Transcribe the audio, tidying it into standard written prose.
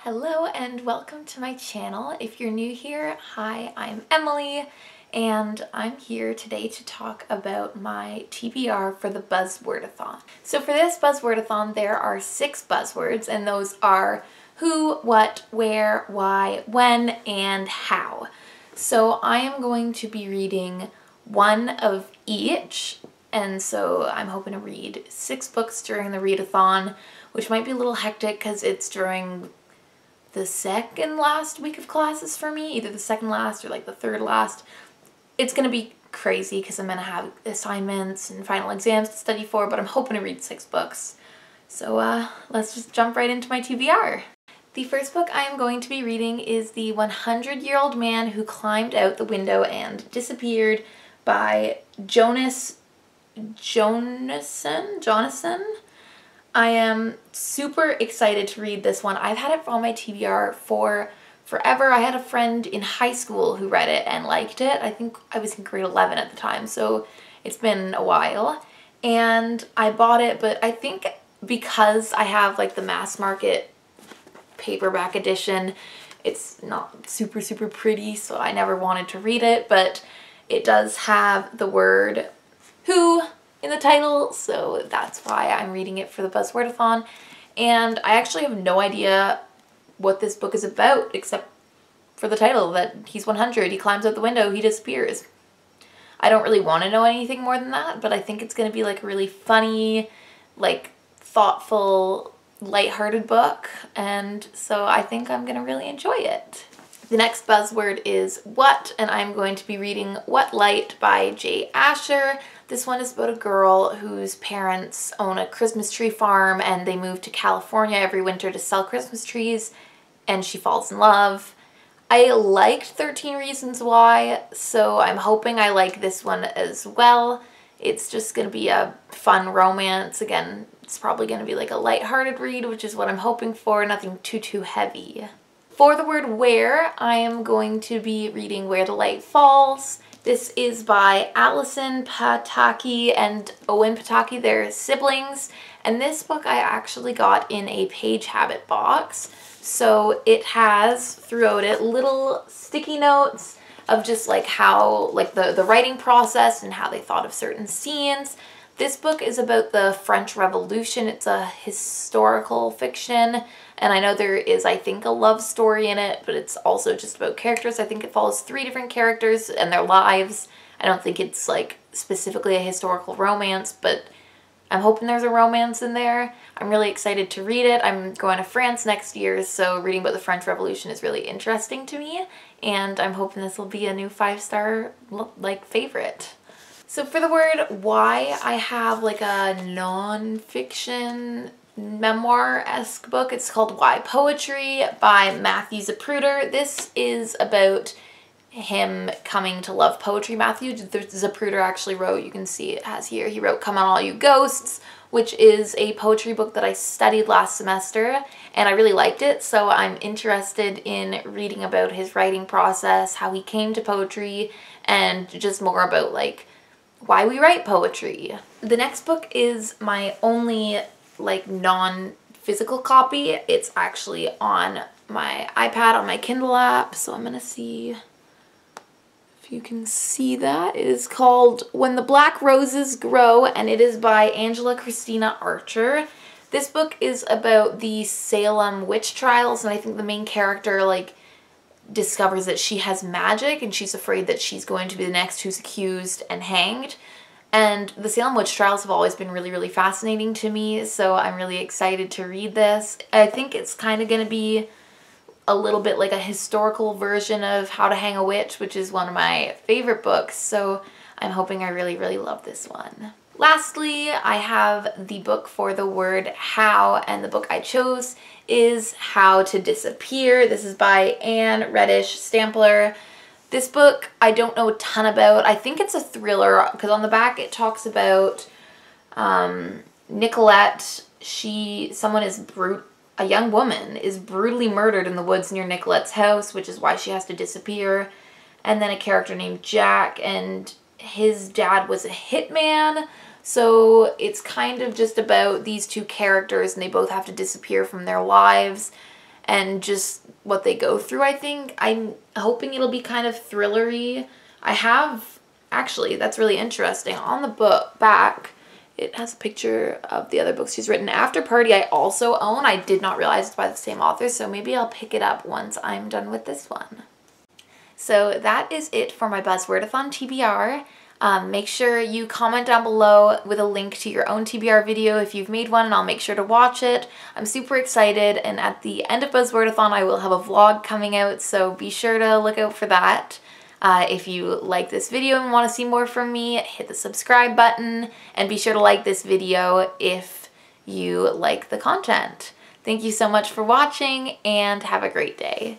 Hello and welcome to my channel. If you're new here, hi, I'm Emily and I'm here today to talk about my TBR for the Buzzwordathon. So for this Buzzwordathon there are 6 buzzwords, and those are who, what, where, why, when, and how. So I am going to be reading one of each, and so I'm hoping to read 6 books during the readathon, which might be a little hectic because it's during the second last week of classes for me, either the second last or like the third last. It's gonna be crazy because I'm gonna have assignments and final exams to study for, but I'm hoping to read 6 books. So let's just jump right into my TBR. The first book I am going to be reading is The 100-Year-Old Man Who Climbed Out the Window and Disappeared by Jonasson. I am super excited to read this one. I've had it on my TBR for forever. I had a friend in high school who read it and liked it. I think I was in grade 11 at the time, so it's been a while. And I bought it, but I think because I have like the mass market paperback edition, it's not super pretty, so I never wanted to read it, but it does have the word who in the title, so that's why I'm reading it for the Buzzwordathon. And I actually have no idea what this book is about except for the title, that he's 100, he climbs out the window, he disappears. I don't really want to know anything more than that, but I think it's going to be like a really funny, like thoughtful, lighthearted book, and so I think I'm going to really enjoy it. The next buzzword is what, and I'm going to be reading What Light by J. Asher. This one is about a girl whose parents own a Christmas tree farm and they move to California every winter to sell Christmas trees, and she falls in love. I liked 13 Reasons Why, so I'm hoping I like this one as well. It's just going to be a fun romance. Again, it's probably going to be like a lighthearted read, which is what I'm hoping for, nothing too heavy. For the word where, I am going to be reading Where the Light Falls. This is by Allison Pataki and Owen Pataki. They're siblings, and this book I actually got in a Page Habit box. So it has throughout it little sticky notes of just like how, like the writing process and how they thought of certain scenes. This book is about the French Revolution. It's a historical fiction, and I know there is, I think, a love story in it, but it's also just about characters. I think it follows 3 different characters and their lives. I don't think it's like specifically a historical romance, but I'm hoping there's a romance in there. I'm really excited to read it. I'm going to France next year, so reading about the French Revolution is really interesting to me, and I'm hoping this will be a new 5-star like favorite. So for the word why, I have like a non-fiction memoir-esque book. It's called Why Poetry by Matthew Zapruder. This is about him coming to love poetry. Matthew Zapruder actually wrote, you can see it has here, he wrote Come On All You Ghosts, which is a poetry book that I studied last semester, and I really liked it, so I'm interested in reading about his writing process, how he came to poetry, and just more about like why we write poetry. The next book is my only like non-physical copy. It's actually on my iPad, on my Kindle app, so I'm gonna see if you can see that. It is called When the Black Roses Grow, and it is by Angela Christina Archer. This book is about the Salem witch trials, and I think the main character like discovers that she has magic and she's afraid that she's going to be the next who's accused and hanged. And the Salem witch trials have always been really fascinating to me, so I'm really excited to read this. I think it's kind of going to be a little bit like a historical version of How to Hang a Witch, which is one of my favorite books, so I'm hoping I really love this one. Lastly, I have the book for the word how, and the book I chose is How to Disappear. This is by Anne Reddish Stampler. This book I don't know a ton about. I think it's a thriller because on the back it talks about Nicolette. A young woman is brutally murdered in the woods near Nicolette's house, which is why she has to disappear. And then a character named Jack, and his dad was a hitman. So it's kind of just about these 2 characters, and they both have to disappear from their lives. and just what they go through, I think. I'm hoping it'll be kind of thrillery. I have, actually, that's really interesting. On the book back, it has a picture of the other books she's written. After Party I also own. I did not realize it's by the same author, so maybe I'll pick it up once I'm done with this one. So that is it for my Buzzwordathon TBR. Make sure you comment down below with a link to your own TBR video if you've made one, and I'll make sure to watch it. I'm super excited, and at the end of Buzzwordathon I will have a vlog coming out, so be sure to look out for that. If you like this video and want to see more from me, hit the subscribe button, and be sure to like this video if you like the content. Thank you so much for watching, and have a great day.